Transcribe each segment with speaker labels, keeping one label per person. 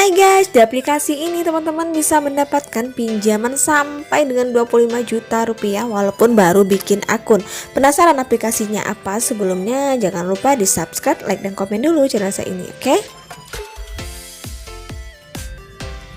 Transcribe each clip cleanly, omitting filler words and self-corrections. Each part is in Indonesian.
Speaker 1: Hai guys, di aplikasi ini teman-teman bisa mendapatkan pinjaman sampai dengan 25 juta rupiah walaupun baru bikin akun. Penasaran aplikasinya apa? Sebelumnya jangan lupa di subscribe, like, dan komen dulu channel saya ini, oke?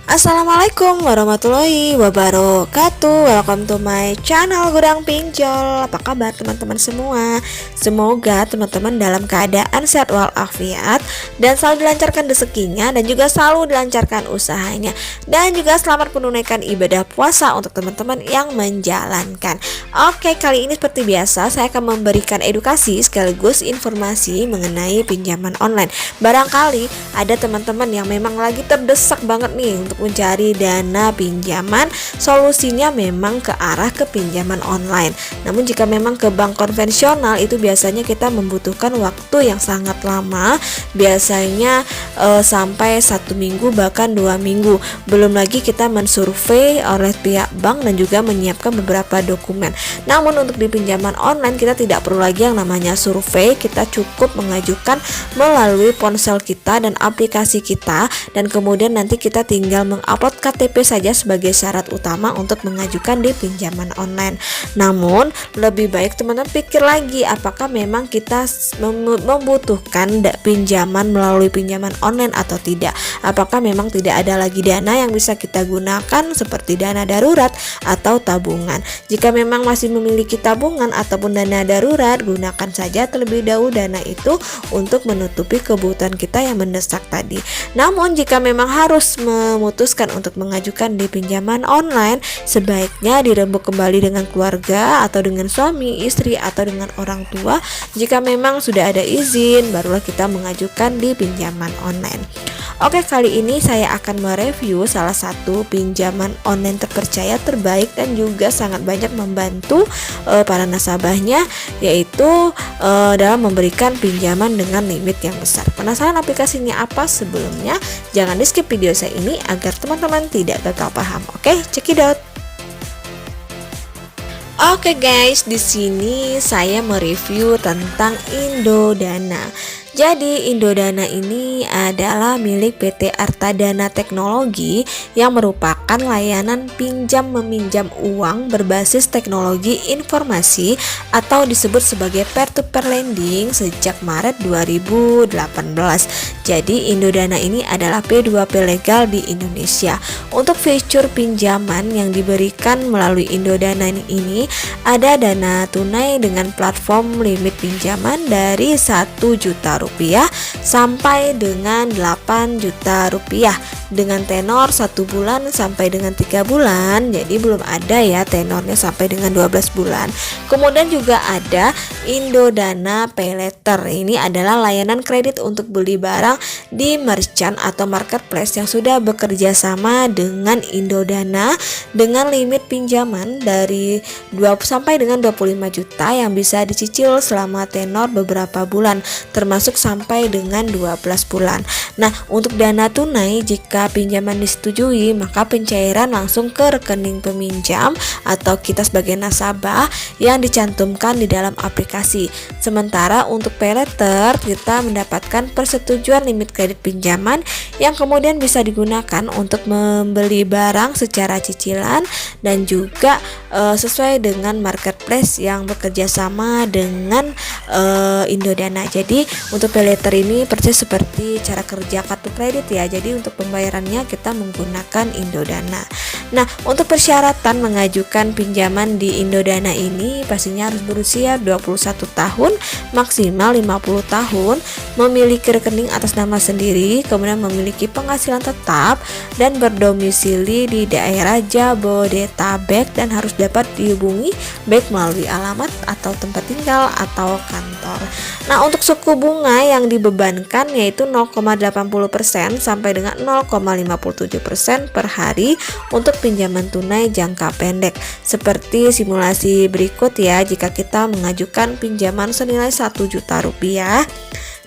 Speaker 1: Assalamualaikum warahmatullahi wabarakatuh. Welcome to my channel Gudang Pinjol. Apa kabar teman-teman semua? Semoga teman-teman dalam keadaan sehat walafiat dan selalu dilancarkan rezekinya dan juga selalu dilancarkan usahanya, dan juga selamat menunaikan ibadah puasa untuk teman-teman yang menjalankan. Oke, kali ini seperti biasa saya akan memberikan edukasi sekaligus informasi mengenai pinjaman online. Barangkali ada teman-teman yang memang lagi terdesak banget nih untuk mencari dana pinjaman, solusinya memang ke arah ke pinjaman online. Namun jika memang ke bank konvensional itu biasanya kita membutuhkan waktu yang sangat lama, biasanya sampai 1 minggu bahkan 2 minggu. Belum lagi kita mensurvei oleh pihak bank dan juga menyiapkan beberapa dokumen. Namun untuk di pinjaman online kita tidak perlu lagi yang namanya survei, kita cukup mengajukan melalui ponsel kita dan aplikasi kita, dan kemudian nanti kita tinggal mengupload KTP saja sebagai syarat utama untuk mengajukan di pinjaman online. Namun lebih baik teman-teman pikir lagi, apakah memang kita membutuhkan pinjaman melalui pinjaman online atau tidak. Apakah memang tidak ada lagi dana yang bisa kita gunakan seperti dana darurat atau tabungan. Jika memang masih memiliki tabungan ataupun dana darurat, gunakan saja terlebih dahulu dana itu untuk menutupi kebutuhan kita yang mendesak tadi. Namun jika memang harus memutuskan untuk mengajukan di pinjaman online, sebaiknya dirembuk kembali dengan keluarga atau dengan suami, istri, atau dengan orang tua. Jika memang sudah ada izin, barulah kita mengajukan di pinjaman online. Oke, kali ini saya akan mereview salah satu pinjaman online terpercaya, terbaik, dan juga sangat banyak membantu para nasabahnya, yaitu dalam memberikan pinjaman dengan limit yang besar. Penasaran aplikasinya apa? Sebelumnya jangan di skip video saya ini agar teman-teman tidak gagal paham. Oke, cekidot. Oke guys, di sini saya mereview tentang Indodana. Jadi Indodana ini adalah milik PT Artadana Teknologi yang merupakan layanan pinjam meminjam uang berbasis teknologi informasi atau disebut sebagai peer-to-peer lending sejak Maret 2018. Jadi Indodana ini adalah P2P legal di Indonesia. Untuk fitur pinjaman yang diberikan melalui Indodana ini ada dana tunai dengan platform limit pinjaman dari 1 juta rupiah sampai dengan 8 juta rupiah dengan tenor 1 bulan sampai dengan 3 bulan. Jadi belum ada ya tenornya sampai dengan 12 bulan. Kemudian juga ada Indodana Paylater. Ini adalah layanan kredit untuk beli barang di merchant atau marketplace yang sudah bekerja sama dengan Indodana dengan limit pinjaman dari 20 sampai dengan 25 juta yang bisa dicicil selama tenor beberapa bulan, termasuk sampai dengan 12 bulan. Nah, untuk dana tunai jika pinjaman disetujui, maka pencairan langsung ke rekening peminjam atau kita sebagai nasabah yang dicantumkan di dalam aplikasi. Sementara untuk Paylater kita mendapatkan persetujuan limit kredit pinjaman yang kemudian bisa digunakan untuk membeli barang secara cicilan dan juga sesuai dengan marketplace yang bekerja sama dengan Indodana. Jadi untuk Paylater ini persis seperti cara kerja kartu kredit ya. Jadi untuk pembayarannya kita menggunakan Indodana. Nah, untuk persyaratan mengajukan pinjaman di Indodana ini pastinya harus berusia 21 tahun, maksimal 50 tahun, memiliki rekening atas nama sendiri, kemudian memiliki penghasilan tetap dan berdomisili di daerah Jabodetabek dan harus dapat dihubungi baik melalui alamat atau tempat tinggal atau kantor. Nah, untuk suku bunga yang dibebankan yaitu 0,80% sampai dengan 0,57% per hari untuk pinjaman tunai jangka pendek. Seperti simulasi berikut ya, jika kita mengajukan pinjaman senilai 1 juta rupiah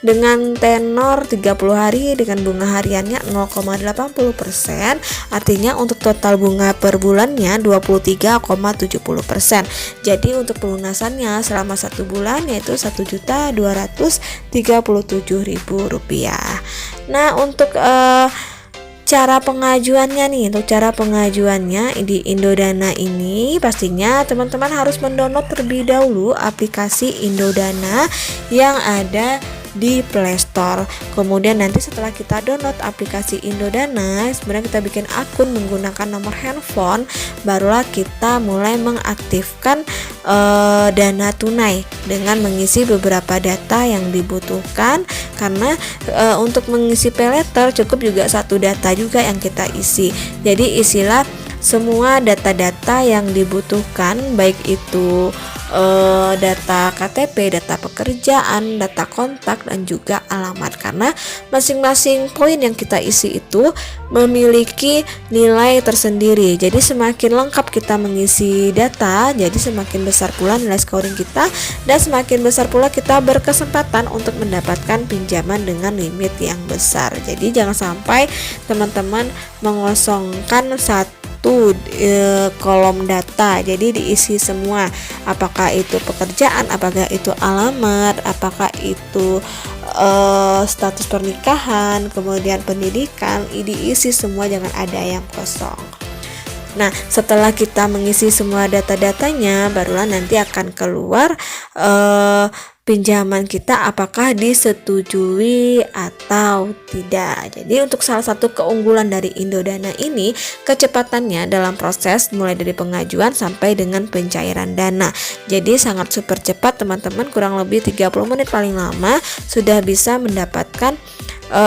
Speaker 1: dengan tenor 30 hari dengan bunga hariannya 0,80%, artinya untuk total bunga per bulannya 23,70%. Jadi untuk pelunasannya selama 1 bulan yaitu Rp1.237.000. Nah, untuk cara pengajuannya nih. Untuk cara pengajuannya di Indodana ini pastinya teman-teman harus mendownload terlebih dahulu aplikasi Indodana yang ada di Play Store. Kemudian nanti setelah kita download aplikasi Indodana, sebenarnya kita bikin akun menggunakan nomor handphone, barulah kita mulai mengaktifkan dana tunai dengan mengisi beberapa data yang dibutuhkan. Karena untuk mengisi paylater cukup juga satu data juga yang kita isi. Jadi isilah semua data-data yang dibutuhkan, baik itu data KTP, data pekerjaan, data kontak, dan juga alamat. Karena masing-masing poin yang kita isi itu memiliki nilai tersendiri. Jadi semakin lengkap kita mengisi data, jadi semakin besar pula nilai scoring kita, dan semakin besar pula kita berkesempatan untuk mendapatkan pinjaman dengan limit yang besar. Jadi jangan sampai teman-teman mengosongkan satu kolom data, jadi diisi semua, apakah itu pekerjaan, apakah itu alamat, apakah itu status pernikahan, kemudian pendidikan, diisi semua, jangan ada yang kosong. Nah, setelah kita mengisi semua data-datanya, barulah nanti akan keluar pinjaman kita apakah disetujui atau tidak. Jadi untuk salah satu keunggulan dari Indodana ini, kecepatannya dalam proses mulai dari pengajuan sampai dengan pencairan dana. Jadi sangat super cepat teman-teman, kurang lebih 30 menit paling lama sudah bisa mendapatkan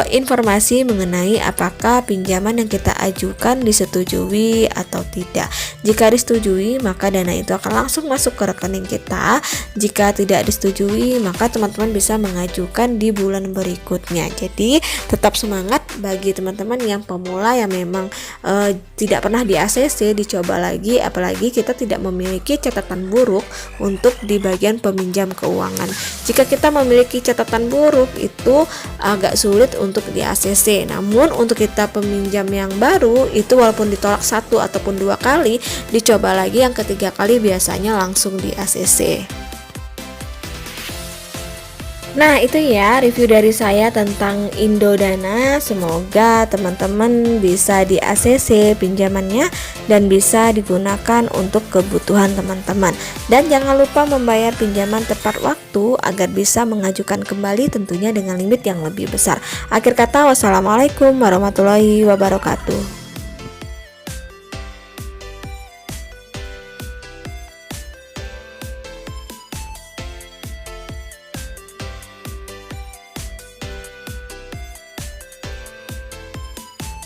Speaker 1: informasi mengenai apakah pinjaman yang kita ajukan disetujui atau tidak. Jika disetujui, maka dana itu akan langsung masuk ke rekening kita. Jika tidak disetujui, maka teman-teman bisa mengajukan di bulan berikutnya. Jadi tetap semangat bagi teman-teman yang pemula yang memang tidak pernah di ACC, dicoba lagi, apalagi kita tidak memiliki catatan buruk untuk di bagian peminjam keuangan. Jika kita memiliki catatan buruk, itu agak sulit untuk di ACC. Namun untuk kita peminjam yang baru, itu walaupun ditolak 1 ataupun 2 kali, dicoba lagi yang ketiga kali biasanya langsung di ACC. Nah, itu ya review dari saya tentang Indodana. Semoga teman-teman bisa di ACC pinjamannya dan bisa digunakan untuk kebutuhan teman-teman. Dan jangan lupa membayar pinjaman tepat waktu agar bisa mengajukan kembali, tentunya dengan limit yang lebih besar. Akhir kata, wassalamualaikum warahmatullahi wabarakatuh.